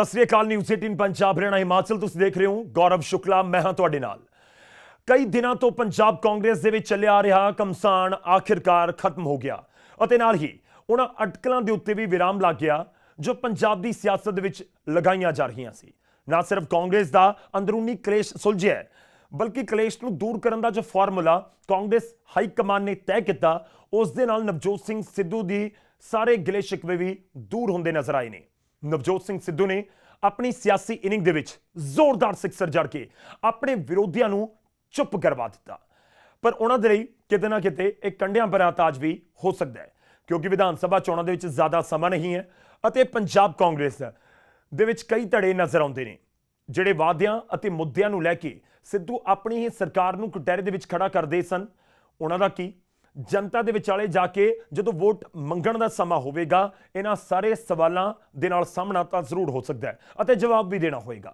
सत श्री अकाल। न्यूज़ 18 पंजाब हरियाणा हिमाचल तुसीं देख रहे हो। गौरव शुक्ला मैं हां तुहाडे नाल। कई दिनों तो पंजाब कांग्रेस दे विच चलिया आ रहा घमसान आखिरकार खत्म हो गया अते नाल ही उन्हां अटकलां दे उत्ते भी विराम लग गया जो पंजाब दी सियासत दे विच लगाईयां जा रहीआं सी। ना सिर्फ कांग्रेस दा अंदरूनी कलेश सुलझिआ है बल्कि कलेश नूं दूर करन दा जो फार्मूला कांग्रेस हाई कमान ने तय किया उस दे नाल नवजोत सिंह सिद्धू दी सारे गिले शिकवे भी दूर होंदे नजर आए ने। नवजोत सिंह सिद्धू ने अपनी सियासी इनिंग दे विच जोरदार सिक्सर जड़ के अपने विरोधियों नूं चुप करवा दिता, पर उन्हां दे लई किते ना किते एक कंडियां भरा ताज भी हो सकता है क्योंकि विधान सभा चोणां दे विच ज़्यादा समा नहीं है अते पंजाब कांग्रेस दे विच कई धड़े नज़र आउंदे ने जिहड़े वादियां अते मुद्दिआं नूं लैके सिद्धू अपनी ही सरकार नूं कटहरे दे विच खड़ा करदे सन। उन्हां दा की जनता दे विचाले जाके जदों वोट मंगण दा समा होवेगा इन्हां सारे सवालां दे नाल सामना तां जरूर हो सकदा है अते जवाब भी देना होएगा।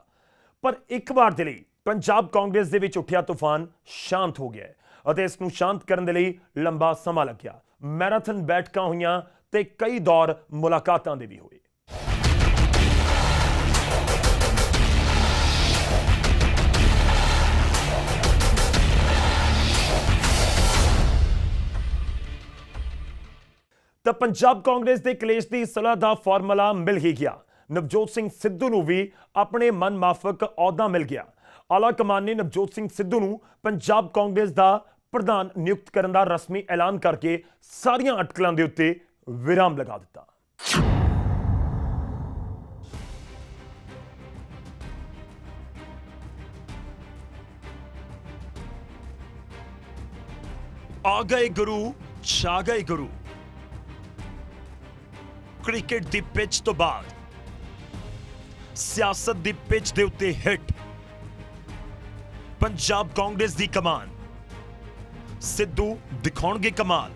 पर एक बार दे लई पंजाब कांग्रेस दे विच उठिया तूफान शांत हो गया है अते इस नूं शांत करन दे लई लंबा समा लग्या। मैराथन बैठकां होईयां ते कई दौर मुलाकातां दे भी होए। तो पंजाब कांग्रेस के कलेश की सलाह का फार्मूला मिल ही गया। नवजोत सिंह सिद्धू नूं भी अपने मन माफक अहुदा मिल गया। आला कमान ने नवजोत सिंह सिद्धू नूं पंजाब कांग्रेस का प्रधान नियुक्त करने का रस्मी ऐलान करके सारियां अटकलों के उत्ते विराम लगा दिता। आ गए गुरु छा गए गुरु। क्रिकेट दी पिच तो बाद सियासत दी पिच दे उत्ते हिट। पंजाब कांग्रेस दी कमान सिद्धू दिखाउणगे कमाल।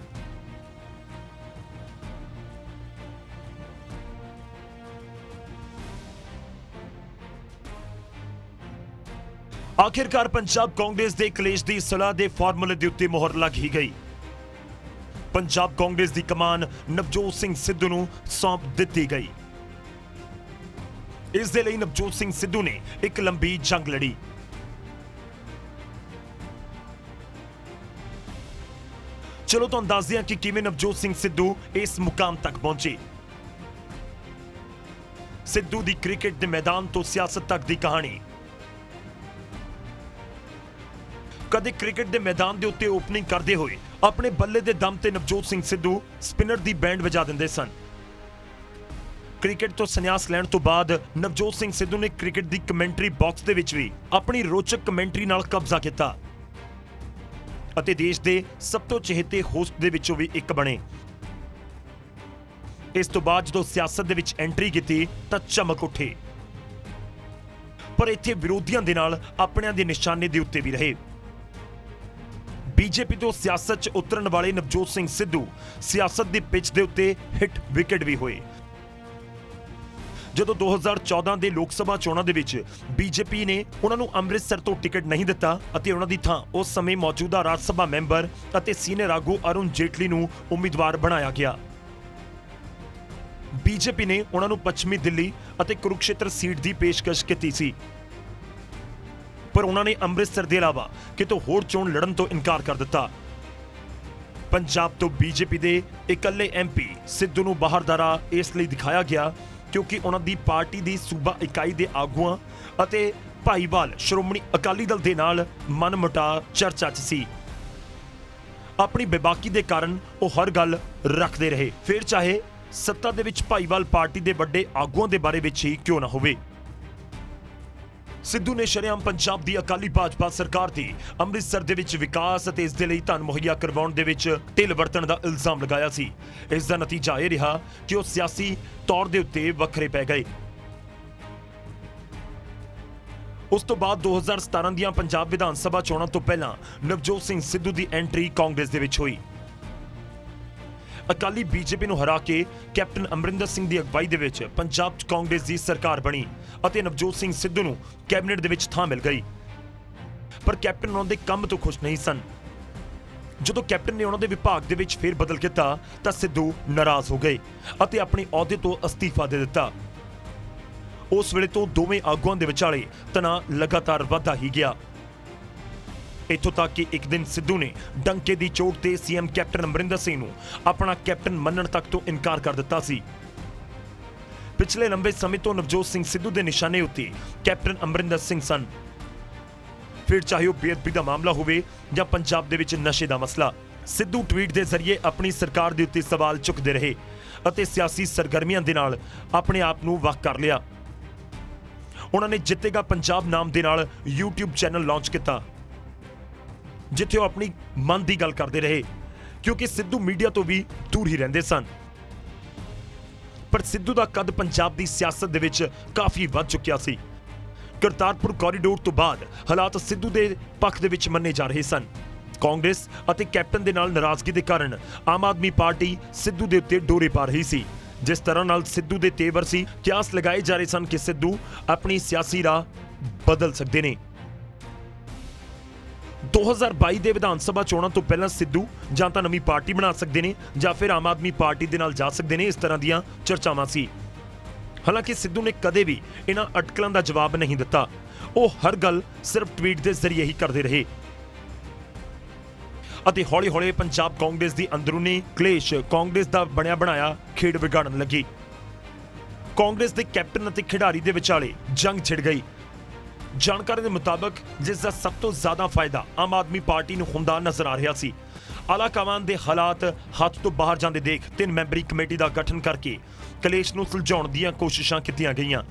आखिरकार पंजाब कांग्रेस दे कलेश दी सलाह दे फार्मूले दे उत्ते मोहर लग ही गई। पंजाब कांग्रेस की कमान नवजोत सिंह सिद्धू नूं सौंप दी गई। इस दे लई नवजोत सिंह सिद्धू ने एक लंबी जंग लड़ी। चलो तो अंदाजे हैं कि किवें नवजोत सिंह सिद्धू इस मुकाम तक पहुंचे। सिद्धू दी क्रिकेट दे मैदान तो सियासत तक दी कहानी। कदे क्रिकेट दे मैदान दे उत्ते ओपनिंग करते हुए अपने बल्ले दे दम ते नवजोत सिंह सिद्धू स्पिनर दी बैंड वजा दिंदे सन। क्रिकेट तो संन्यास लैण तो बाद नवजोत सिंह सिद्धू ने क्रिकेट दी कमेंटरी बॉक्स दे विच भी अपनी रोचक कमेंटरी नाल कब्जा किया अते देश दे सब तो चहेते होस्ट दे विचों भी एक बने। इस तो बाद जदों सियासत दे विच एंट्री की तां चमक उठे, पर इत्थे विरोधियों दे नाल अपनिਆਂ दे निशाने दे उत्ते भी रहे। बीजेपी तो सियासत च उतरन वाले नवजोत सिंह सिद्धू सियासत दी पिच दे उत्ते हिट विकेट भी होए। जदों 2014 दे लोक सभा चोणां दे विच बीजेपी ने उन्हां नूं अमृतसर तो टिकट नहीं दिता अते उन्हां दी थां उस समय मौजूदा राज सभा मैंबर अते सीनियर आगू अरुण जेटली नूं उम्मीदवार बनाया गया। बीजेपी ने उन्हां नूं पश्चिमी दिल्ली अते कुरुक्षेत्र सीट की पेशकश की सी, पर उन्होंने अमृतसर के अलावा कितों होर चोण लड़न तो इनकार कर दिता। पंजाब तो बीजेपी के इकल्ले MP सिद्धू नूं बाहर दा राह इसलिए दिखाया गया क्योंकि उन्होंने पार्टी की सूबा इकाई के आगुआं अते भाईवाल श्रोमणी अकाली दल के नाल मनमुटाव चर्चा च सी। अपनी बेबाकी के कारण वो हर गल रखते रहे, फिर चाहे सत्ता दे विच भाईवाल पार्टी के वड्डे आगुआं के बारे विच ही क्यों ना होवे। सिद्धू ने शरेआम पंजाब दी अकाली भाजपा सरकार दी अमृतसर दे विच विकास अते इस दे लई धन मुहैया करवाउण दे विच ढिल वरतण दा इल्जाम लगाया सी। इस दा नतीजा यह रहा कि वो सियासी तौर दे उत्ते वखरे पै गए। उस तो बाद 2017 दियां पंजाब विधान सभा चोणां तो पहलां नवजोत सिंह सिद्धू दी एंट्री कांग्रेस दे विच होई। अकाली बीजेपी नूं हरा के कैप्टन अमरिंदर सिंह दी अगवाई दे विच पंजाब च कांग्रेस दी सरकार बनी अते नवजोत सिंह सिद्धू नूं कैबिनेट दे विच थां मिल गई। पर कैप्टन उन्हां दे काम तो खुश नहीं सन। जदों कैप्टन ने उन्हां दे विभाग दे विच फेर बदल किया तां सिद्धू नाराज हो गए अते अपने अहुदे तो अस्तीफा दे दिता। उस वेले तो दोवें आगुआं दे विचाले तनाव लगातार वधदा ही गया। इत्थों तक कि एक दिन सिद्धू ने डंके दी चोट ते सीएम कैप्टन अमरिंदर सिंह नूं अपना कैप्टन मनण तक तो इनकार कर दिता सी। पिछले लंबे समय तो नवजोत सिंह सिद्धू दे निशाने उत्ते कैप्टन अमरिंदर सिंह सन। फिर चाहे वह बेअदबी दा मामला होवे या पंजाब दे विच नशे दा मसला, सिद्धू ट्वीट दे जरिए अपनी सरकार दे उत्ते सवाल चुकदे रहे अते सियासी सरगर्मियां दे नाल अपने आप नूं वख कर लिया। उन्होंने जितेगा पंजाब नाम दे नाल यूट्यूब चैनल लॉन्च किया, जिथे वो अपनी मन की गल करते रहे, क्योंकि सिद्धू मीडिया तो भी दूर ही रहंदे सन। पर सिद्धू का कद पंजाब की सियासत दे विच काफी वध चुकिया सी। करतारपुर कॉरीडोर तो बाद हालात सिद्धू के पक्ष दे विच मन्ने जा रहे सन। कांग्रेस अते कैप्टन दे नाल नाराजगी के कारण आम आदमी पार्टी सिद्धू के उत्ते डोरे पा रही सी। जिस तरह नाल सिद्धू के तेवर सी, क्यास लगाए जा रहे सन कि सिद्धू अपनी सियासी राह बदल सकते हैं। 2022 ਦੇ ਵਿਧਾਨ ਸਭਾ ਚੋਣਾਂ ਤੋਂ ਪਹਿਲਾਂ ਸਿੱਧੂ ਜਾਂ ਤਾਂ ਨਵੀਂ ਪਾਰਟੀ ਬਣਾ ਸਕਦੇ ਨੇ ਜਾਂ ਫਿਰ ਆਮ ਆਦਮੀ ਪਾਰਟੀ ਦੇ ਨਾਲ ਜਾ ਸਕਦੇ ਨੇ, ਇਸ ਤਰ੍ਹਾਂ ਦੀਆਂ ਚਰਚਾਵਾਂ ਸੀ। ਹਾਲਾਂਕਿ ਸਿੱਧੂ ਨੇ ਕਦੇ ਵੀ ਇਹਨਾਂ ਅਟਕਲਾਂ ਦਾ ਜਵਾਬ ਨਹੀਂ ਦਿੱਤਾ। ਉਹ ਹਰ ਗੱਲ ਸਿਰਫ ਟਵੀਟ ਦੇ ਜ਼ਰੀਏ ਹੀ ਕਰਦੇ ਰਹੇ ਅਤੇ ਹੌਲੀ-ਹੌਲੀ ਪੰਜਾਬ ਕਾਂਗਰਸ ਦੀ ਅੰਦਰੂਨੀ ਕਲੇਸ਼ ਕਾਂਗਰਸ ਦਾ ਬਣਿਆ ਬਣਾਇਆ ਖੇਡ ਵਿਗਾੜਨ ਲੱਗੀ। ਕਾਂਗਰਸ ਦੇ ਕੈਪਟਨ ਅਤੇ ਖਿਡਾਰੀ ਦੇ ਵਿਚਾਲੇ ਜੰਗ ਛਿੜ ਗਈ। जानकारी के मुताबिक जिसका सब तो ज्यादा फायदा आम आदमी पार्टी नूं हुंदा नजर आ रहा सी। आला कमान के हालात हाथ तो बाहर जाते देख 3 मैंबरी कमेटी का गठन करके कलेश नूं सुलझाउण दीआं कोशिशां कीतीआं गईआं।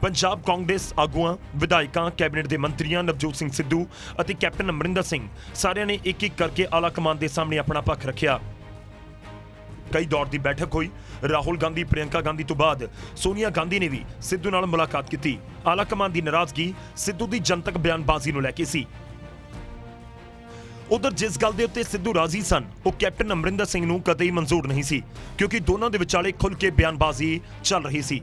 पंजाब कांग्रेस आगुआं, विधायकां, कैबिनेट के मंत्रियों नवजोत सिंह सिद्धू और कैप्टन अमरिंदर सिंह सारिआं ने एक एक करके आला कमान के सामने अपना पक्ष रखिया। कई दौर की बैठक हुई। राहुल गांधी, प्रियंका गांधी तो बाद सोनिया गांधी ने भी सिद्धू नाल मुलाकात की। आला कमान की नाराजगी सिद्धू की जनतक बयानबाजी नूं लैके सी। उधर जिस गल दे उत्ते सिद्धू राजी सन, वो कैप्टन अमरिंदर सिंह नूं कतई मंजूर नहीं सी, क्योंकि दोनों के विचाले खुल के बयानबाजी चल रही सी।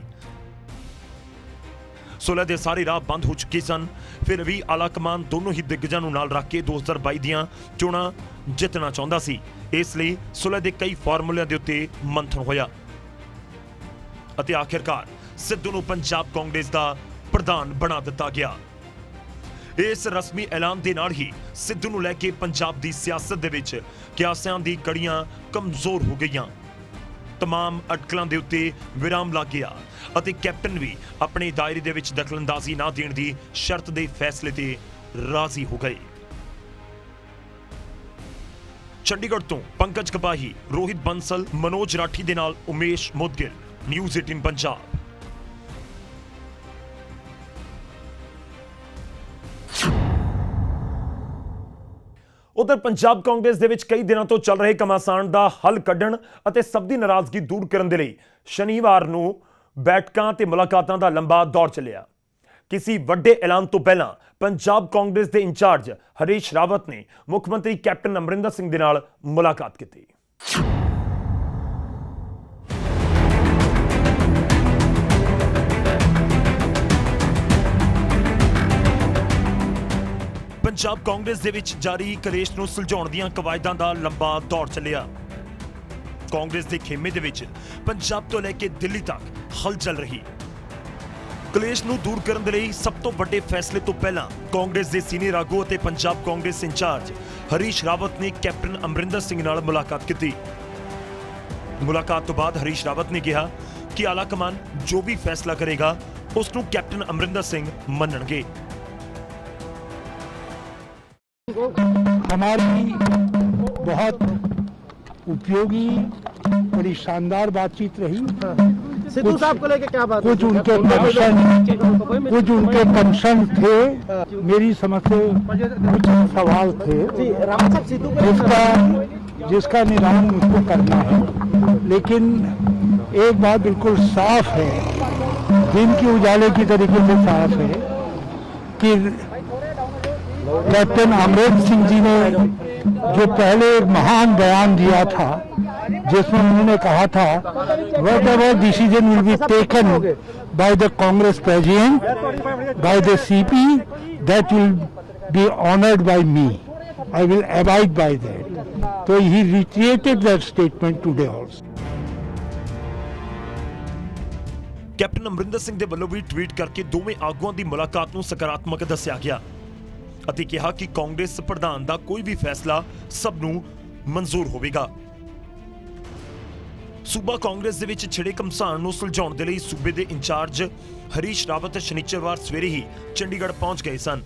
सुलह के सारे राह बंद हो चुके सन। फिर भी आला कमान दोनों ही दिग्गजां नूं नाल रख के 2022 दीआं चोणां जितना चाहुंदा सी। इसलिए सुलह के कई फार्मूलिਆਂ ਦੇ ਉੱਤੇ ਮੰਥਨ ਹੋਇਆ ਅਤੇ आखिरकार सिद्धू ਨੂੰ पंजाब कांग्रेस का प्रधान बना दिता गया। इस रस्मी ऐलान के नाल ही सिद्धू ਨੂੰ ਲੈ ਕੇ पंजाब की सियासत ਦੇ ਵਿੱਚ ਕਿਆਸਿਆਂ ਦੀ ਕੜੀਆਂ कमजोर हो गईਆਂ। तमाम अटकलों के उत्ते विराम लग गया ਅਤੇ कैप्टन भी अपने दायरे ਦੇ ਵਿੱਚ दखलअंदाजी ना देने की शर्त के फैसले ते राजी हो गए। चंडीगढ़ तो पंकज कपाही, रोहित बंसल, मनोज राठी दे नाल उमेश मुदगिल, न्यूज़ 18 पंजाब। उधर पंजाब कांग्रेस दे विच कई दिनों तो चल रहे घमासान दा हल कड्ढण अते सब दी नाराजगी दूर करन दे लई शनिवार नूं बैठकां ते मुलाकातां दा लंबा दौर चलिया। किसी वड्डे ऐलान तो पहला पंजाब कांग्रेस के इंचार्ज हरीश रावत ने मुख्यमंत्री कैप्टन अमरिंदर सिंह दे नाल मुलाकात की। पंजाब कांग्रेस दे विच जारी कलेश नूं सुलझाउण दीआं कवायदां दा लंबा दौर चलिया। कांग्रेस के खेमे दे विच पंजाब तो लैके दिल्ली तक हलचल रही। कलेश नूं दूर करन दे लई सब तो वड्डे फैसले तो पहला कांग्रेस के सीनियर आगू और पंजाब कांग्रेस इंचार्ज हरीश रावत ने कैप्टन अमरिंदर सिंह नाल मुलाकात की। मुलाकात तो बाद हरीश रावत ने कहा कि आला कमान जो भी फैसला करेगा उसनूं कैप्टन अमरिंदर सिंह मन्नणगे। हमारी बहुत उपयोगी, बड़ी शानदार बातचीत रही। सिद्धू साहब को लेके क्या बात? कुछ उनके कंसर्न थे, मेरी समझ से कुछ सवाल थे जिसका निदान मुझको करना है। लेकिन एक बात बिल्कुल साफ है, दिन के उजाले की तरीके से साफ है कि कैप्टन अमरिंदर सिंह जी ने जो पहले एक महान बयान दिया था, जिसमें उन्होंने कहा था whatever decision will be taken by the Congress President, by the CP, that will be honored by me. I will abide by that. So he reiterated that statement today also. Captain Amarinder Singh ਦੇ ਵੱਲੋਂ ਵੀ tweet ਕਰਕੇ ਦੋਵੇਂ ਆਗੂਆਂ ਦੀ ਮੁਲਾਕਾਤ ਨੂੰ ਸਕਾਰਾਤਮਕ ਦੱਸਿਆ ਗਿਆ ਅਤੇ ਕਿਹਾ ਕਿ ਕਾਂਗਰਸ ਪ੍ਰਧਾਨ ਦਾ ਕੋਈ ਵੀ ਫੈਸਲਾ ਸਭ ਨੂੰ ਮਨਜ਼ੂਰ ਹੋਵੇਗਾ। ਸੂਬਾ ਕਾਂਗਰਸ ਦੇ ਵਿੱਚ ਛਿੜੇ ਘਮਸਾਨ ਨੂੰ ਸੁਲਝਾਉਣ ਦੇ ਲਈ ਸੂਬੇ ਦੇ ਇੰਚਾਰਜ ਹਰੀਸ਼ ਰਾਵਤ ਸ਼ਨੀਚਰਵਾਰ ਸਵੇਰੇ ਹੀ ਚੰਡੀਗੜ੍ਹ ਪਹੁੰਚ ਗਏ ਸਨ।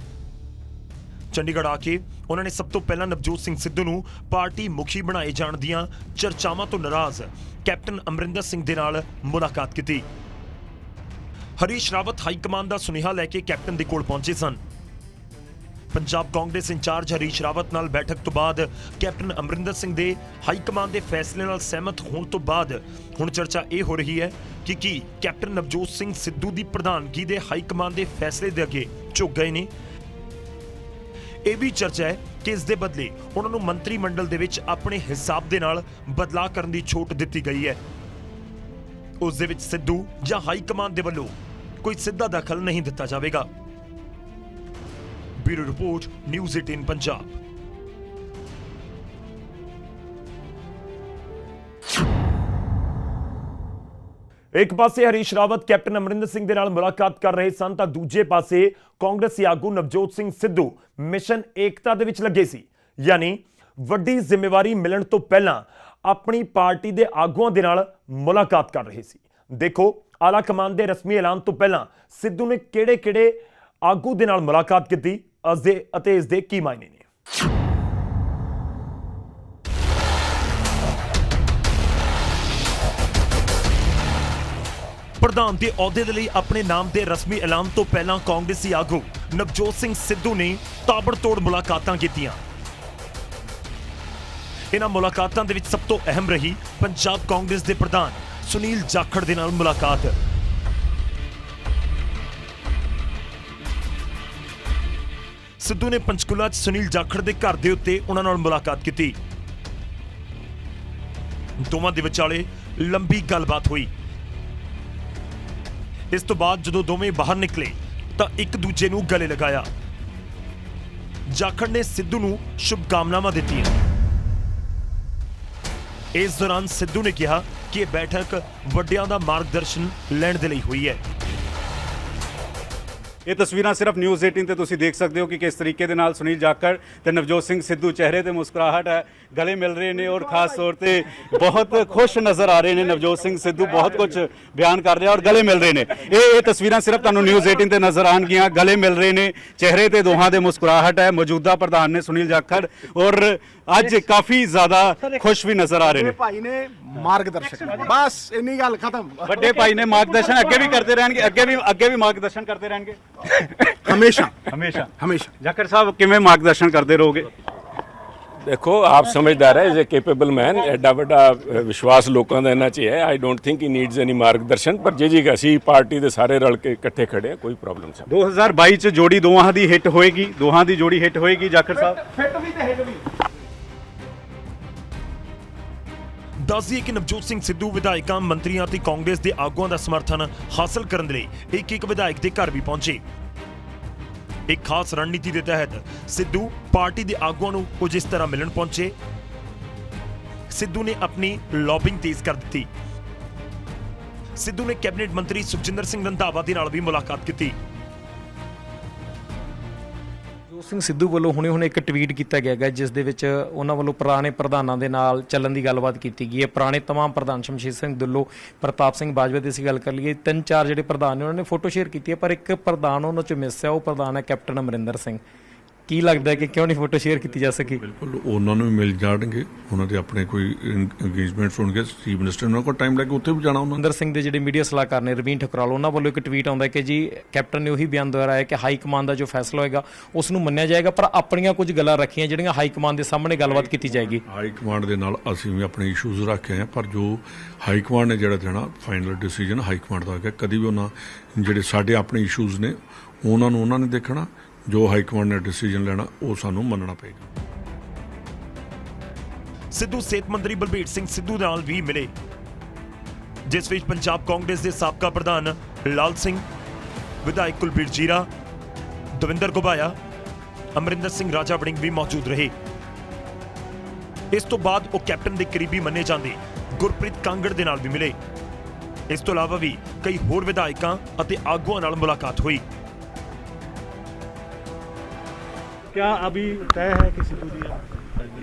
ਚੰਡੀਗੜ੍ਹ ਆ ਕੇ ਉਹਨਾਂ ਨੇ ਸਭ ਤੋਂ ਪਹਿਲਾਂ ਨਵਜੋਤ ਸਿੰਘ ਸਿੱਧੂ ਨੂੰ ਪਾਰਟੀ ਮੁਖੀ ਬਣਾਏ ਜਾਣ ਦੀਆਂ ਚਰਚਾਵਾਂ ਤੋਂ ਨਾਰਾਜ਼ ਕੈਪਟਨ ਅਮਰਿੰਦਰ ਸਿੰਘ ਦੇ ਨਾਲ ਮੁਲਾਕਾਤ ਕੀਤੀ। ਹਰੀਸ਼ ਰਾਵਤ ਹਾਈ ਕਮਾਂਡ ਦਾ ਸੁਨੇਹਾ ਲੈ ਕੇ ਕੈਪਟਨ ਦੇ ਕੋਲ ਪਹੁੰਚੇ ਸਨ। ਪੰਜਾਬ ਕਾਂਗਰਸ ਇੰਚਾਰਜ ਹਰੀਸ਼ ਰਾਵਤ ਨਾਲ ਬੈਠਕ ਤੋਂ ਬਾਅਦ ਕੈਪਟਨ ਅਮਰਿੰਦਰ ਸਿੰਘ ਦੇ ਹਾਈ ਕਮਾਂਡ ਦੇ ਫੈਸਲੇ ਨਾਲ ਸਹਿਮਤ ਹੋਣ ਤੋਂ ਬਾਅਦ ਹੁਣ ਚਰਚਾ ਇਹ ਹੋ ਰਹੀ ਹੈ ਕਿ ਕੀ ਕੈਪਟਨ ਨਵਜੋਤ ਸਿੰਘ ਸਿੱਧੂ ਦੀ ਪ੍ਰਧਾਨਗੀ ਦੇ ਹਾਈ ਕਮਾਂਡ ਦੇ ਫੈਸਲੇ ਦੇ ਅੱਗੇ ਝੁਕ ਗਏ ਨੇ। ਇਹ ਵੀ ਚਰਚਾ ਹੈ ਕਿ ਇਸ ਦੇ ਬਦਲੇ ਉਹਨਾਂ ਨੂੰ ਮੰਤਰੀ ਮੰਡਲ ਦੇ ਵਿੱਚ ਆਪਣੇ ਹਿਸਾਬ ਦੇ ਨਾਲ ਬਦਲਾਅ ਕਰਨ ਦੀ ਛੋਟ ਦਿੱਤੀ ਗਈ ਹੈ। ਉਸ ਦੇ ਵਿੱਚ ਸਿੱਧੂ ਜਾਂ ਹਾਈ ਕਮਾਂਡ ਦੇ ਵੱਲੋਂ ਕੋਈ ਸਿੱਧਾ ਦਖਲ ਨਹੀਂ ਦਿੱਤਾ ਜਾਵੇਗਾ। Bureau report news 18 Punjab. ਇੱਕ ਪਾਸੇ ਹਰੀਸ਼ ਰਾਵਤ ਕੈਪਟਨ ਅਮਰਿੰਦਰ ਸਿੰਘ ਦੇ ਨਾਲ ਮੁਲਾਕਾਤ ਕਰ ਰਹੇ ਸਨ ਤਾਂ ਦੂਜੇ ਪਾਸੇ ਕਾਂਗਰਸੀ ਆਗੂ ਨਵਜੋਤ ਸਿੰਘ ਸਿੱਧੂ ਮਿਸ਼ਨ ਏਕਤਾ ਦੇ ਵਿੱਚ ਲੱਗੇ ਸੀ, ਯਾਨੀ ਵੱਡੀ ਜ਼ਿੰਮੇਵਾਰੀ ਮਿਲਣ ਤੋਂ ਪਹਿਲਾਂ ਆਪਣੀ ਪਾਰਟੀ ਦੇ ਆਗੂਆਂ ਦੇ ਨਾਲ ਮੁਲਾਕਾਤ ਕਰ ਰਹੇ ਸੀ। ਦੇਖੋ ਆਲਾ ਕਮਾਨ ਦੇ ਰਸਮੀ ਐਲਾਨ ਤੋਂ ਪਹਿਲਾਂ ਸਿੱਧੂ ਨੇ ਕਿਹੜੇ-ਕਿਹੜੇ ਆਗੂ ਦੇ ਨਾਲ ਮੁਲਾਕਾਤ ਕੀਤੀ ਅਤੇ ਇਸ ਦੇ ਕੀ ਮਾਇਨੇ ਨੇ। ਪ੍ਰਧਾਨ ਦੇ ਅਹੁਦੇ ਦੇ ਲਈ ਆਪਣੇ ਨਾਮ ਦੇ ਰਸਮੀ ਐਲਾਨ ਤੋਂ ਪਹਿਲਾਂ ਕਾਂਗਰਸੀ ਆਗੂ ਨਵਜੋਤ ਸਿੰਘ ਸਿੱਧੂ ਨੇ ਤਾਬੜਤੋੜ ਮੁਲਾਕਾਤਾਂ ਕੀਤੀਆਂ। ਇਹਨਾਂ ਮੁਲਾਕਾਤਾਂ ਦੇ ਵਿੱਚ ਸਭ ਤੋਂ ਅਹਿਮ ਰਹੀ ਪੰਜਾਬ ਕਾਂਗਰਸ ਦੇ ਪ੍ਰਧਾਨ ਸੁਨੀਲ ਜਾਖੜ ਦੇ ਨਾਲ ਮੁਲਾਕਾਤ। ਸਿੱਧੂ ਨੇ ਪੰਚਕੂਲਾ 'ਚ ਸੁਨੀਲ ਜਾਖੜ ਦੇ ਘਰ ਦੇ ਉੱਤੇ ਉਹਨਾਂ ਨਾਲ ਮੁਲਾਕਾਤ ਕੀਤੀ। ਦੋਵਾਂ ਦੇ ਵਿਚਾਲੇ ਲੰਬੀ ਗੱਲਬਾਤ ਹੋਈ। ਇਸ ਤੋਂ ਬਾਅਦ ਜਦੋਂ ਦੋਵੇਂ ਬਾਹਰ ਨਿਕਲੇ ਤਾਂ ਇੱਕ ਦੂਜੇ ਨੂੰ ਗਲੇ ਲਗਾਇਆ। ਜਾਖੜ ਨੇ ਸਿੱਧੂ ਨੂੰ ਸ਼ੁਭਕਾਮਨਾਵਾਂ ਦਿੱਤੀਆਂ। ਇਸ ਦੌਰਾਨ ਸਿੱਧੂ ਨੇ ਕਿਹਾ ਕਿ ਇਹ ਬੈਠਕ ਵੱਡਿਆਂ ਦਾ ਮਾਰਗਦਰਸ਼ਨ ਲੈਣ ਦੇ ਲਈ ਹੋਈ ਹੈ। ਇਹ ਤਸਵੀਰਾਂ ਸਿਰਫ ਨਿਊਜ਼ 18 ਤੇ ਤੁਸੀਂ ਦੇਖ ਸਕਦੇ ਹੋ ਕਿ ਕਿਸ ਤਰੀਕੇ ਦੇ ਨਾਲ ਸੁਨੀਲ ਜਾਖੜ ਤੇ ਨਵਜੋਤ ਸਿੰਘ ਸਿੱਧੂ ਚਿਹਰੇ ਤੇ ਮੁਸਕਰਾਹਟ ਹੈ, ਗਲੇ ਮਿਲ ਰਹੇ ਨੇ ਔਰ ਖਾਸ ਤੌਰ ਤੇ ਬਹੁਤ ਖੁਸ਼ ਨਜ਼ਰ ਆ ਰਹੇ ਨੇ। ਨਵਜੋਤ ਸਿੰਘ ਸਿੱਧੂ ਬਹੁਤ ਕੁਝ ਬਿਆਨ ਕਰ ਰਿਹਾ ਔਰ ਗਲੇ ਮਿਲ ਰਹੇ ਨੇ। ਇਹ ਤਸਵੀਰਾਂ ਸਿਰਫ ਤੁਹਾਨੂੰ ਨਿਊਜ਼ 18 ਤੇ ਨਜ਼ਰ ਆਣਗੀਆਂ। ਗਲੇ ਮਿਲ ਰਹੇ ਨੇ, ਚਿਹਰੇ ਤੇ ਦੋਹਾਂ ਦੇ ਮੁਸਕਰਾਹਟ ਹੈ। ਮੌਜੂਦਾ ਪ੍ਰਧਾਨ ਨੇ ਸੁਨੀਲ ਜਾਖੜ ਔਰ ਅੱਜ ਕਾਫੀ ਜ਼ਿਆਦਾ ਖੁਸ਼ ਵੀ ਨਜ਼ਰ ਆ ਰਹੇ ਨੇ। ਭਾਈ ਨੇ ਮਾਰਗਦਰਸ਼ਕ, ਬਸ ਇੰਨੀ ਗੱਲ ਖਤਮ। ਵੱਡੇ ਭਾਈ ਨੇ ਮਾਰਗਦਰਸ਼ਨ ਅੱਗੇ ਵੀ ਕਰਦੇ ਰਹਿਣਗੇ, ਅੱਗੇ ਵੀ ਮਾਰਗਦਰਸ਼ਨ ਕਰਦੇ ਰਹਿਣਗੇ ਹਮੇਸ਼ਾ ਹਮੇਸ਼ਾ ਹਮੇਸ਼ਾ। ਜਾਖੜ ਸਾਹਿਬ ਕਿਵੇਂ ਮਾਰਗਦਰਸ਼ਨ ਕਰਦੇ ਰਹੋਗੇ? देखो आप समझदार है, इज ए केपेबल मैन। एडा वड्डा विश्वास लोगों का इन्हां च है। I don't think he needs any मार्गदर्शन, पर जी ਅਸੀਂ ਪਾਰਟੀ ਦੇ ਸਾਰੇ ਰਲ ਕੇ ਇਕੱਠੇ ਖੜੇ ਆ, ਕੋਈ ਪ੍ਰੋਬਲਮ ਨਹੀਂ। 2022 ਚ ਜੋੜੀ ਦੋਹਾਂ ਦੀ ਹਿੱਟ ਹੋਏਗੀ, ਦੋਹਾਂ ਦੀ ਜੋੜੀ ਹਿੱਟ ਹੋਏਗੀ। ਜਾਖੜ ਸਾਹਿਬ ਫਿੱਟ ਵੀ ਤੇ ਹਿੱਟ ਵੀ। ਦੱਸ ਦਈਏ ਕਿ ਨਵਜੋਤ ਸਿੰਘ ਸਿੱਧੂ ਵਿਧਾਇਕਾਂ, ਮੰਤਰੀਆਂ ਅਤੇ ਕਾਂਗਰਸ ਦੇ ਆਗੂਆਂ ਦਾ ਸਮਰਥਨ ਹਾਸਲ ਕਰਨ ਦੇ ਲਈ ਇੱਕ ਵਿਧਾਇਕ ਦੇ ਘਰ ਵੀ ਪਹੁੰਚੇ। ਇੱਕ ਖਾਸ ਰਣਨੀਤੀ ਦੇ ਤਹਿਤ ਸਿੱਧੂ ਪਾਰਟੀ ਦੇ ਆਗੂਆਂ ਨੂੰ ਕੁਝ ਇਸ ਤਰ੍ਹਾਂ ਮਿਲਣ ਪਹੁੰਚੇ। ਸਿੱਧੂ ਨੇ ਆਪਣੀ ਲੌਬਿੰਗ ਤੇਜ਼ ਕਰ ਦਿੱਤੀ। ਸਿੱਧੂ ਨੇ ਕੈਬਨਿਟ ਮੰਤਰੀ ਸੁਖਜਿੰਦਰ ਸਿੰਘ ਰੰਧਾਵਾ ਦੇ ਨਾਲ ਵੀ ਮੁਲਾਕਾਤ ਕੀਤੀ। ਨਵਜੋਤ ਸਿੰਘ ਸਿੱਧੂ ਵੱਲੋਂ ਹੁਣੇ ਇੱਕ ਟਵੀਟ ਕੀਤਾ ਗਿਆ ਹੈ ਜਿਸ ਦੇ ਵਿੱਚ ਉਹਨਾਂ ਵੱਲੋਂ ਪੁਰਾਣੇ ਪ੍ਰਧਾਨਾਂ ਦੇ ਨਾਲ ਚੱਲਣ ਦੀ ਗੱਲਬਾਤ ਕੀਤੀ ਗਈ ਹੈ। ਪੁਰਾਣੇ ਤਮਾਮ ਪ੍ਰਧਾਨ ਸ਼ਮਸ਼ੇਰ ਸਿੰਘ ਦੁੱਲੋ, ਪ੍ਰਤਾਪ ਸਿੰਘ ਬਾਜਵਾ ਦੀ ਅਸੀਂ ਗੱਲ ਕਰ ਲਈਏ, 3-4 ਜਿਹੜੇ ਪ੍ਰਧਾਨ ਨੇ ਉਹਨਾਂ ਨੇ ਫੋਟੋ ਸ਼ੇਅਰ ਕੀਤੀ ਹੈ, ਪਰ ਇੱਕ ਪ੍ਰਧਾਨ ਉਹਨਾਂ ਚੋਂ ਮਿਸ ਹੈ। ਉਹ ਪ੍ਰਧਾਨ ਹੈ ਕੈਪਟਨ ਅਮਰਿੰਦਰ ਸਿੰਘ। ਕੀ ਲੱਗਦਾ ਹੈ ਕਿ ਕਿਉਂ ਨਹੀਂ ਫੋਟੋ ਸ਼ੇਅਰ ਕੀਤੀ ਜਾ ਸਕੀ? ਬਿਲਕੁਲ ਉਹਨਾਂ ਨੂੰ ਵੀ ਮਿਲ ਜਾਣਗੇ, ਉਹਨਾਂ ਦੇ ਆਪਣੇ ਕੋਈ ਇੰਗੇਜਮੈਂਟਸ ਹੋਣਗੇ। ਚੀਫ ਮਿਨਿਸਟਰ ਨੂੰ ਕੋਈ ਟਾਈਮ ਲੱਗੇ ਉੱਥੇ ਵੀ ਜਾਣਾ ਉਹਨਾਂ। ਅਮਰਿੰਦਰ ਸਿੰਘ ਦੇ ਜਿਹੜੇ ਮੀਡੀਆ ਸਲਾਹਕਾਰ ਨੇ ਰਵੀਨ ਠਕਰਾਲ, ਉਹਨਾਂ ਵੱਲੋਂ ਇੱਕ ਟਵੀਟ ਆਉਂਦਾ ਕਿ ਜੀ ਕੈਪਟਨ ਨੇ ਉਹੀ ਬਿਆਨ ਦੁਹਰਾਇਆ ਕਿ ਹਾਈ ਕਮਾਂਡ ਦਾ ਜੋ ਫੈਸਲਾ ਹੋਏਗਾ ਉਸ ਨੂੰ ਮੰਨਿਆ ਜਾਏਗਾ, ਪਰ ਆਪਣੀਆਂ ਕੁਝ ਗੱਲਾਂ ਰੱਖੀਆਂ ਜਿਹੜੀਆਂ ਹਾਈ ਕਮਾਂਡ ਦੇ ਸਾਹਮਣੇ ਗੱਲਬਾਤ ਕੀਤੀ ਜਾਏਗੀ। ਹਾਈ ਕਮਾਂਡ ਦੇ ਨਾਲ ਅਸੀਂ ਵੀ ਆਪਣੇ ਇਸ਼ੂਜ਼ ਰੱਖ ਕੇ ਆਏ, ਪਰ ਜੋ ਹਾਈ ਕਮਾਂਡ ਨੇ ਜਿਹੜਾ ਦੇਣਾ ਫਾਈਨਲ ਡਿਸੀਜਨ ਹਾਈ ਕਮਾਂਡ ਦਾ ਹੋਏਗਾ। ਕਦੀ ਵੀ ਉਹਨਾਂ ਜਿਹੜੇ ਸਾਡੇ ਆਪਣੇ ਇਸ਼ੂਜ਼ ਨੇ ਉਹਨਾਂ ਨੂੰ ਉਹਨਾਂ ਨੇ ਦੇਖਣਾ, ਜੋ ਹਾਈ ਕਮਾਂਡ ਨੇ ਡਿਸੀਜਨ ਲੈਣਾ ਉਹ ਸਾਨੂੰ ਮੰਨਣਾ ਪਏਗਾ। ਸਿੱਧੂ ਸਿਹਤ ਮੰਤਰੀ ਬਲਬੀਰ ਸਿੰਘ ਸਿੱਧੂ ਨਾਲ ਵੀ ਮਿਲੇ, ਜਿਸ ਵਿੱਚ ਪੰਜਾਬ ਕਾਂਗਰਸ ਦੇ ਸਾਬਕਾ ਪ੍ਰਧਾਨ ਲਾਲ ਸਿੰਘ, ਵਿਧਾਇਕ ਕੁਲਬੀਰ ਜੀਰਾ, ਦਵਿੰਦਰ ਘੁਬਾਇਆ, ਅਮਰਿੰਦਰ ਸਿੰਘ ਰਾਜਾ ਵੜਿੰਗ ਵੀ ਮੌਜੂਦ ਰਹੇ। ਇਸ ਤੋਂ ਬਾਅਦ ਉਹ ਕੈਪਟਨ ਦੇ ਕਰੀਬੀ ਮੰਨੇ ਜਾਂਦੇ ਗੁਰਪ੍ਰੀਤ ਕਾਂਗੜ ਦੇ ਨਾਲ ਵੀ ਮਿਲੇ। ਇਸ ਤੋਂ ਇਲਾਵਾ ਵੀ ਕਈ ਹੋਰ ਵਿਧਾਇਕਾਂ ਅਤੇ ਆਗੂਆਂ ਨਾਲ ਮੁਲਾਕਾਤ ਹੋਈ। क्या अभी तय है कि सिद्धू जी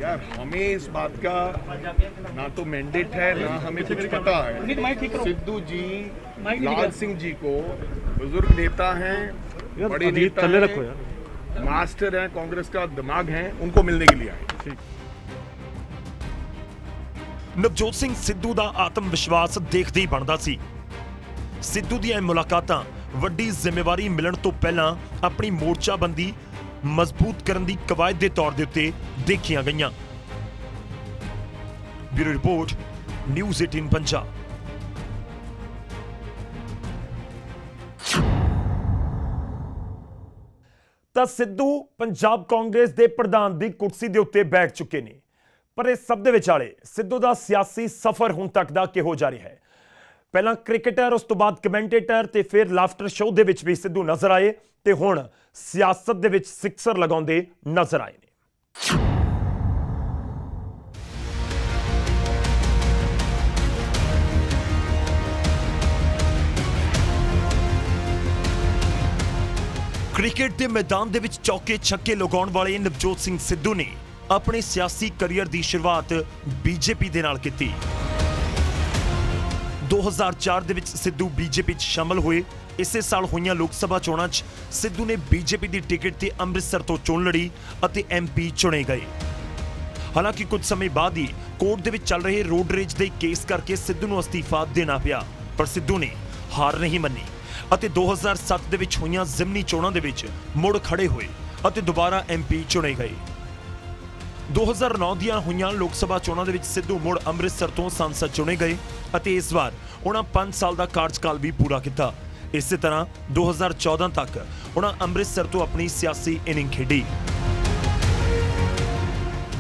यार हमें इस बात का ना तो मैंडेट है ना हमें कुछ पता है। सिद्धू जी लाल सिंह जी को बुजुर्ग नेता हैं, बड़े नेता हैं, मास्टर हैं, कांग्रेस का दिमाग हैं, उनको मिलने के लिए आए। ਨਵਜੋਤ ਸਿੰਘ ਸਿੱਧੂ ਦਾ ਆਤਮ ਵਿਸ਼ਵਾਸ ਦੇਖਦੇ ਹੀ ਬਣਦਾ ਸੀ। ਸਿੱਧੂ ਦੀਆਂ ਮੁਲਾਕਾਤਾਂ ਵੱਡੀ ਜ਼ਿੰਮੇਵਾਰੀ ਮਿਲਣ ਤੋਂ ਪਹਿਲਾਂ ਆਪਣੀ ਮੋਰਚਾਬੰਦੀ ਮਜ਼ਬੂਤ ਕਰਨ ਦੀ ਕਵਾਇਦ ਦੇ ਤੌਰ ਦੇ ਉੱਤੇ ਦੇਖੀਆਂ ਗਈਆਂ। Bureau report, news 18 Punjab. ਤਾਂ ਸਿੱਧੂ ਪੰਜਾਬ ਕਾਂਗਰਸ ਦੇ ਪ੍ਰਧਾਨ ਦੀ ਕੁਰਸੀ ਦੇ ਉੱਤੇ ਬੈਠ ਚੁੱਕੇ ਨੇ, ਪਰ ਇਸ ਸਭ ਦੇ ਵਿਚਾਲੇ ਸਿੱਧੂ ਦਾ ਸਿਆਸੀ ਸਫ਼ਰ ਹੁਣ ਤੱਕ ਦਾ ਕਿਹੋ ਜਾ ਰਿਹਾ ਹੈ। ਪਹਿਲਾਂ ਕ੍ਰਿਕਟਰ, ਉਸ ਤੋਂ ਬਾਅਦ ਕਮੈਂਟੇਟਰ ਤੇ ਫਿਰ ਲਾਫਟਰ ਸ਼ੋਅ ਦੇ ਵਿੱਚ ਵੀ ਸਿੱਧੂ ਨਜ਼ਰ ਆਏ ਤੇ ਹੁਣ ਸਿਆਸਤ ਦੇ ਵਿੱਚ ਸਿਕਸਰ ਲਗਾਉਂਦੇ ਨਜ਼ਰ ਆਏ ਨੇ। ਕ੍ਰਿਕਟ ਦੇ ਮੈਦਾਨ ਦੇ ਵਿੱਚ ਚੌਕੇ ਛੱਕੇ ਲਗਾਉਣ ਵਾਲੇ ਨਵਜੋਤ ਸਿੰਘ ਸਿੱਧੂ ਨੇ ਆਪਣੇ ਸਿਆਸੀ ਕੈਰੀਅਰ ਦੀ ਸ਼ੁਰੂਆਤ ਬੀਜੇਪੀ ਦੇ ਨਾਲ ਕੀਤੀ। 2004 ਦੇ ਵਿੱਚ ਸਿੱਧੂ ਬੀਜੇਪੀ 'ਚ ਸ਼ਾਮਲ ਹੋਏ। ਇਸੇ ਸਾਲ ਹੋਈਆਂ ਲੋਕ ਸਭਾ ਚੋਣਾਂ 'ਚ ਸਿੱਧੂ ਨੇ ਬੀਜੇਪੀ ਦੀ ਟਿਕਟ ਤੇ ਅੰਮ੍ਰਿਤਸਰ ਤੋਂ ਚੋਣ ਲੜੀ ਅਤੇ ਐਮਪੀ ਚੁਣੇ ਗਏ। ਹਾਲਾਂਕਿ ਕੁਝ ਸਮੇਂ ਬਾਅਦ ਹੀ ਕੋਰਟ ਦੇ ਵਿੱਚ ਚੱਲ ਰਹੇ ਰੋਡ ਰੇਜ ਦੇ ਕੇਸ ਕਰਕੇ ਸਿੱਧੂ ਨੂੰ ਅਸਤੀਫਾ ਦੇਣਾ ਪਿਆ, ਪਰ ਸਿੱਧੂ ਨੇ ਹਾਰ ਨਹੀਂ ਮੰਨੀ ਅਤੇ 2007 ਦੇ ਵਿੱਚ ਹੋਈਆਂ ਜ਼ਿਮਨੀ ਚੋਣਾਂ ਦੇ ਵਿੱਚ ਮੁੜ ਖੜੇ ਹੋਏ ਅਤੇ ਦੁਬਾਰਾ ਐਮਪੀ ਚੁਣੇ ਗਏ। 2009 ਦੀਆਂ ਹੋਈਆਂ ਲੋਕ ਸਭਾ ਚੋਣਾਂ ਦੇ ਵਿੱਚ ਸਿੱਧੂ ਮੁੜ ਅੰਮ੍ਰਿਤਸਰ ਤੋਂ ਸੰਸਦ ਚੁਣੇ ਗਏ ਅਤੇ ਇਸ ਵਾਰ ਉਹਨਾਂ 5 ਸਾਲ ਦਾ ਕਾਰਜਕਾਲ ਵੀ ਪੂਰਾ ਕੀਤਾ। ਇਸੇ ਤਰ੍ਹਾਂ 2014 ਤੱਕ ਉਹਨਾਂ ਅੰਮ੍ਰਿਤਸਰ ਤੋਂ ਆਪਣੀ ਸਿਆਸੀ ਇਨਿੰਗ ਖੇਡੀ।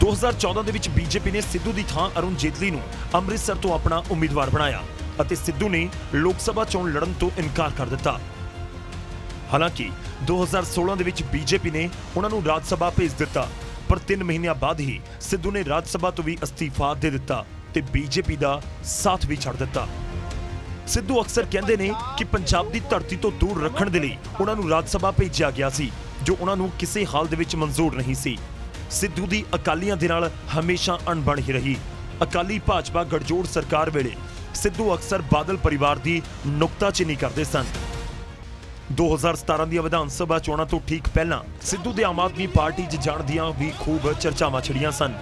2014 ਦੇ ਵਿੱਚ ਬੀਜੇਪੀ ਨੇ ਸਿੱਧੂ ਦੀ ਥਾਂ ਅਰੁਣ ਜੇਤਲੀ ਨੂੰ ਅੰਮ੍ਰਿਤਸਰ ਤੋਂ ਆਪਣਾ ਉਮੀਦਵਾਰ ਬਣਾਇਆ ਅਤੇ ਸਿੱਧੂ ਨੇ ਲੋਕ ਸਭਾ ਚੋਣ ਲੜਨ ਤੋਂ ਇਨਕਾਰ ਕਰ ਦਿੱਤਾ। ਹਾਲਾਂਕਿ 2016 ਦੇ ਵਿੱਚ ਬੀਜੇਪੀ ਨੇ ਉਹਨਾਂ ਨੂੰ ਰਾਜ ਸਭਾ ਭੇਜ ਦਿੱਤਾ, ਪਰ 3 ਮਹੀਨਿਆਂ ਬਾਅਦ ਹੀ ਸਿੱਧੂ ਨੇ ਰਾਜ ਸਭਾ ਤੋਂ ਵੀ ਅਸਤੀਫਾ ਦੇ ਦਿੱਤਾ ਤੇ ਬੀਜੇਪੀ ਦਾ ਸਾਥ ਵੀ ਛੱਡ ਦਿੱਤਾ। ਸਿੱਧੂ ਅਕਸਰ ਕਹਿੰਦੇ ਨੇ ਕਿ ਪੰਜਾਬ ਦੀ ਧਰਤੀ ਤੋਂ ਦੂਰ ਰੱਖਣ ਦੇ ਲਈ ਉਹਨਾਂ ਨੂੰ ਰਾਜ ਸਭਾ ਭੇਜਿਆ ਗਿਆ ਸੀ, ਜੋ ਉਹਨਾਂ ਨੂੰ ਕਿਸੇ ਹਾਲ ਦੇ ਵਿੱਚ ਮਨਜ਼ੂਰ ਨਹੀਂ ਸੀ। ਸਿੱਧੂ ਦੀ ਅਕਾਲੀਆਂ ਦੇ ਨਾਲ ਹਮੇਸ਼ਾ ਅਣਬਣ ਹੀ ਰਹੀ। ਅਕਾਲੀ ਭਾਜਪਾ ਗਠਜੋੜ ਸਰਕਾਰ ਵੇਲੇ ਸਿੱਧੂ ਅਕਸਰ ਬਾਦਲ ਪਰਿਵਾਰ ਦੀ ਨੁਕਤਾਚੀਨੀ ਕਰਦੇ ਸਨ। 2017 ਦੀਆਂ ਵਿਧਾਨ ਸਭਾ ਚੋਣਾਂ ਤੋਂ ਠੀਕ ਪਹਿਲਾਂ ਸਿੱਧੂ ਦੇ ਆਮ ਆਦਮੀ ਪਾਰਟੀ 'ਚ ਜਾਣ ਦੀਆਂ ਵੀ ਖੂਬ ਚਰਚਾਵਾਂ ਛਿੜੀਆਂ ਸਨ,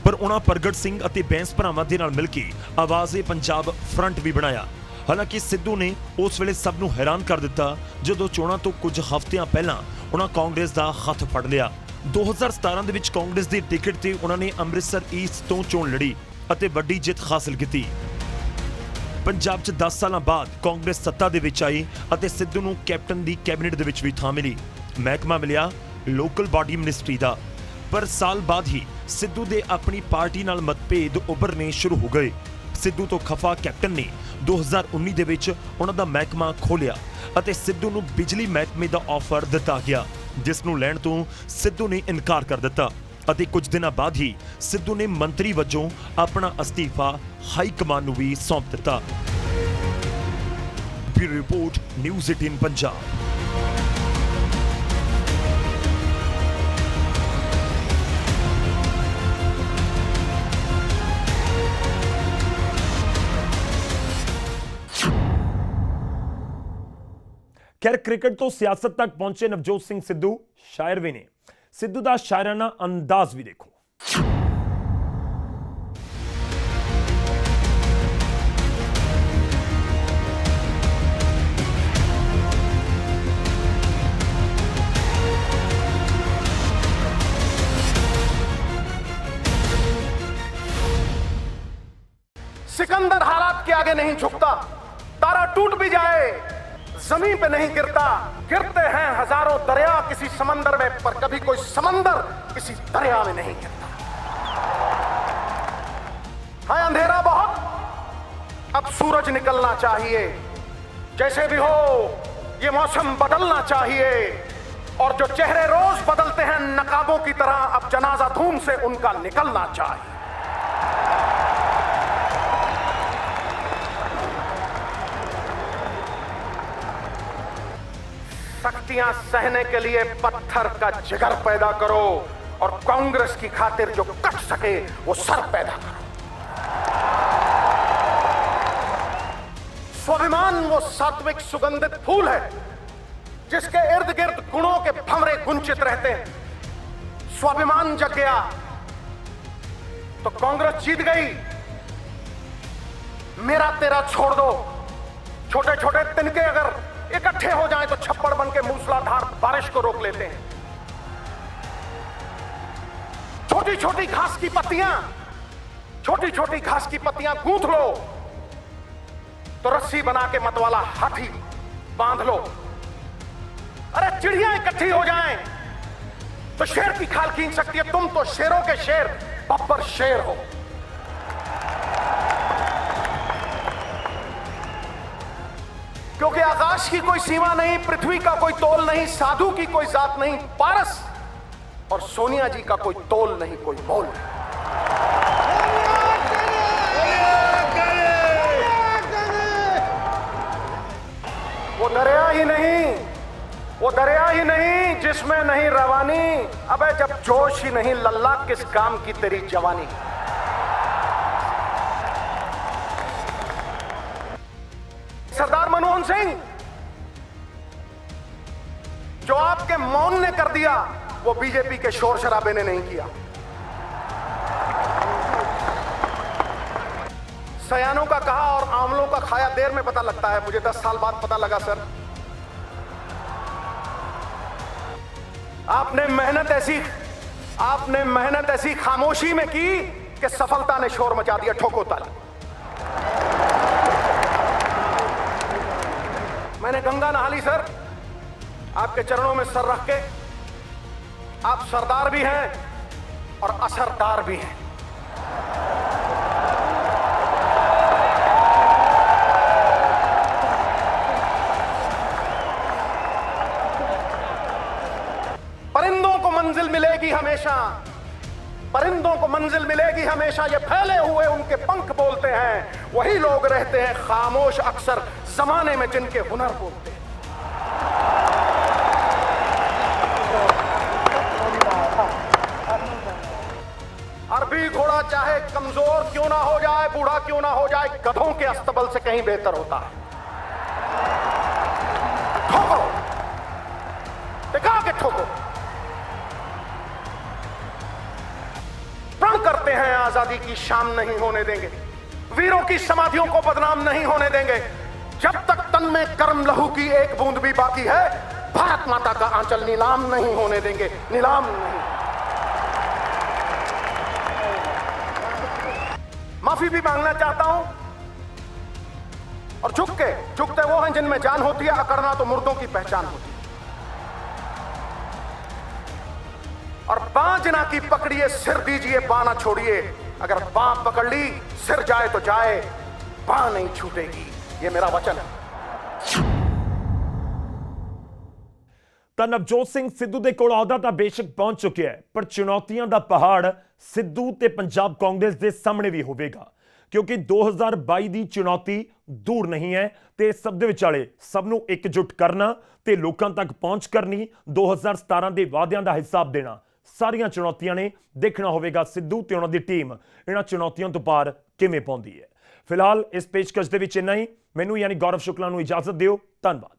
ਪਰ ਉਹਨਾਂ ਪ੍ਰਗਟ ਸਿੰਘ ਅਤੇ ਬੈਂਸ ਭਰਾਵਾਂ ਦੇ ਨਾਲ ਮਿਲ ਕੇ ਆਵਾਜ਼-ਏ-ਪੰਜਾਬ ਫਰੰਟ ਵੀ ਬਣਾਇਆ। ਹਾਲਾਂਕਿ ਸਿੱਧੂ ਨੇ ਉਸ ਵੇਲੇ ਸਭ ਨੂੰ ਹੈਰਾਨ ਕਰ ਦਿੱਤਾ ਜਦੋਂ ਚੋਣਾਂ ਤੋਂ ਕੁਝ ਹਫ਼ਤਿਆਂ ਪਹਿਲਾਂ ਉਹਨਾਂ ਕਾਂਗਰਸ ਦਾ ਹੱਥ ਫੜ ਲਿਆ। 2017 ਦੇ ਵਿੱਚ ਕਾਂਗਰਸ ਦੀ ਟਿਕਟ ਤੇ ਉਹਨਾਂ ਨੇ ਅੰਮ੍ਰਿਤਸਰ ਈਸਟ ਤੋਂ ਚੋਣ ਲੜੀ ਅਤੇ ਵੱਡੀ ਜਿੱਤ ਹਾਸਲ ਕੀਤੀ। ਪੰਜਾਬ 'ਚ 10 ਸਾਲਾਂ ਬਾਅਦ ਕਾਂਗਰਸ ਸੱਤਾ ਦੇ ਵਿੱਚ ਆਈ ਅਤੇ ਸਿੱਧੂ ਨੂੰ ਕੈਪਟਨ ਦੀ ਕੈਬਨਿਟ ਦੇ ਵਿੱਚ ਵੀ ਥਾਂ ਮਿਲੀ। ਮਹਿਕਮਾ ਮਿਲਿਆ ਲੋਕਲ ਬਾਡੀ ਮਿਨਿਸਟਰੀ ਦਾ, ਪਰ ਸਾਲ ਬਾਅਦ ਹੀ ਸਿੱਧੂ ਦੇ ਆਪਣੀ ਪਾਰਟੀ ਨਾਲ ਮਤਭੇਦ ਉੱਭਰਨੇ ਸ਼ੁਰੂ ਹੋ ਗਏ। ਸਿੱਧੂ ਤੋਂ ਖਫਾ ਕੈਪਟਨ ਨੇ 2019 ਦੇ ਵਿੱਚ ਉਹਨਾਂ ਦਾ ਮਹਿਕਮਾ ਖੋਲ੍ਹਿਆ ਅਤੇ ਸਿੱਧੂ ਨੂੰ ਬਿਜਲੀ ਮਹਿਕਮੇ ਦਾ ਆਫਰ ਦਿੱਤਾ ਗਿਆ, ਜਿਸ ਨੂੰ ਲੈਣ ਤੋਂ ਸਿੱਧੂ ਨੇ ਇਨਕਾਰ ਕਰ ਦਿੱਤਾ ਅਤੇ ਕੁਝ ਦਿਨਾਂ ਬਾਅਦ ਹੀ ਸਿੱਧੂ ਨੇ ਮੰਤਰੀ ਵਜੋਂ ਆਪਣਾ ਅਸਤੀਫਾ ਹਾਈ ਕਮਾਨ ਨੂੰ ਵੀ ਸੌਂਪ ਦਿੱਤਾ। Bureau report, news 18 Punjab. ਖੈਰ, ਕ੍ਰਿਕਟ ਤੋਂ ਸਿਆਸਤ ਤੱਕ ਪਹੁੰਚੇ ਨਵਜੋਤ ਸਿੰਘ ਸਿੱਧੂ ਸ਼ਾਇਰ ਵੀ ਨੇ। ਸਿੱਧੂ ਦਾ ਸ਼ਾਇਰਾਨਾ ਅੰਦਾਜ਼ ਵੀ ਦੇਖੋ। सिकंदर हालात के आगे नहीं झुकता, तारा टूट भी जाए जमीन पे नहीं गिरता, गिरते हैं हजारों दरिया किसी समंदर में, पर कभी कोई समंदर किसी दरिया में नहीं गिरता। है अंधेरा बहुत, अब सूरज निकलना चाहिए, जैसे भी हो ये मौसम बदलना चाहिए, और जो चेहरे रोज बदलते हैं नकाबों की तरह, अब जनाजा धूम से उनका निकलना चाहिए। सख्तियां सहने के लिए पत्थर का जिगर पैदा करो और कांग्रेस की खातिर जो कट सके वो सर पैदा करो। स्वाभिमान वो सात्विक सुगंधित फूल है जिसके इर्द गिर्द गुणों के भंवरे गुंचित रहते हैं। स्वाभिमान जग गया तो कांग्रेस जीत गई। मेरा तेरा छोड़ दो। छोटे छोटे तिनके अगर इकट्ठे हो जाएं तो छप्पड़ बन के मूसलाधार बारिश को रोक लेते हैं। छोटी छोटी घास की पत्तियां गूंथ लो तो रस्सी बना के मतवाला हाथी बांध लो। अरे चिड़िया इकट्ठी हो जाएं तो शेर की खाल खींच सकती है। तुम तो शेरों के शेर बब्बर शेर हो। क्योंकि आकाश की कोई सीमा नहीं, पृथ्वी का कोई तोल नहीं, साधु की कोई जात नहीं, पारस और सोनिया जी का कोई तोल नहीं, कोई मोल नहीं। वो दरिया ही नहीं जिसमें नहीं रवानी। अबे जब जोश ही नहीं लल्ला किस काम की तेरी जवानी। सरदार मनमोहन सिंह, जो आपके मौन ने कर दिया वो बीजेपी के शोर शराबे ने नहीं किया। सयानों का कहा और आंवलों का खाया देर में पता लगता है। मुझे 10 साल बाद पता लगा सर। आपने मेहनत ऐसी खामोशी में की कि सफलता ने शोर मचा दिया। ठोको ताली। मैंने गंगा नहा ली सर, आपके चरणों में सर रख के। आप सरदार भी हैं और असरदार भी हैं। परिंदों को मंजिल मिलेगी हमेशा। ये फैले हुए उनके पंख बोलते हैं। वही लोग रहते हैं खामोश अक्सर जमाने में जिनके हुनर बोलते हैं। अरबी घोड़ा चाहे कमजोर क्यों ना हो जाए, बूढ़ा क्यों ना हो जाए, गधों के अस्तबल से कहीं बेहतर होता है। ठोको, टिका के ठोको। प्रण करते हैं आजादी की शाम नहीं होने देंगे। वीरों की समाधियों को बदनाम नहीं होने देंगे। जब तक तन में कर्म लहू की एक बूंद भी बाकी है, भारत माता का आंचल नीलाम नहीं होने देंगे। नीलाम नहीं। माफी भी मांगना चाहता हूं। और झुकते वो हैं जिनमें जान होती है। अकड़ना तो मुर्दों की पहचान होती है। और बाँ जना की पकड़िए, सिर दीजिए, बाँ ना छोड़िए। अगर बाँ पकड़ ली, सिर जाए तो जाए, बाँ नहीं छूटेगी। ये मेरा वचन है। ਤਾਂ ਨਵਜੋਤ ਸਿੰਘ ਸਿੱਧੂ ਦੇ ਕੋਲ ਅਹੁਦਾ ਤਾਂ ਬੇਸ਼ੱਕ ਪਹੁੰਚ ਚੁੱਕਿਆ ਹੈ, ਪਰ ਚੁਣੌਤੀਆਂ ਦਾ ਪਹਾੜ ਸਿੱਧੂ ਤੇ ਪੰਜਾਬ ਕਾਂਗਰਸ ਦੇ ਸਾਹਮਣੇ ਵੀ ਹੋਵੇਗਾ, ਕਿਉਂਕਿ 2022 ਦੀ ਚੁਣੌਤੀ ਦੂਰ ਨਹੀਂ ਹੈ ਤੇ ਸਭ ਦੇ ਵਿਚਾਲੇ ਸਭ ਨੂੰ ਇਕਜੁੱਟ ਕਰਨਾ ਤੇ ਲੋਕਾਂ ਤੱਕ ਪਹੁੰਚ ਕਰਨੀ, 2017 ਦੇ ਵਾਅਦਿਆਂ ਦਾ ਹਿਸਾਬ ਦੇਣਾ, ਸਾਰੀਆਂ ਚੁਣੌਤੀਆਂ ਨੇ। ਦੇਖਣਾ ਹੋਵੇਗਾ ਸਿੱਧੂ ਤੇ ਉਹਨਾਂ ਦੀ ਟੀਮ ਇਹਨਾਂ ਚੁਣੌਤੀਆਂ ਤੋਂ ਪਾਰ ਕਿਵੇਂ ਪਾਉਂਦੀ ਹੈ। ਫਿਲਹਾਲ ਇਸ ਪੇਸ਼ਕਸ਼ ਦੇ ਵਿੱਚ ਇੰਨਾ ਹੀ। ਮੈਨੂੰ ਯਾਨੀ ਗੌਰਵ ਸ਼ੁਕਲਾ ਨੂੰ ਇਜਾਜ਼ਤ ਦਿਓ। ਧੰਨਵਾਦ।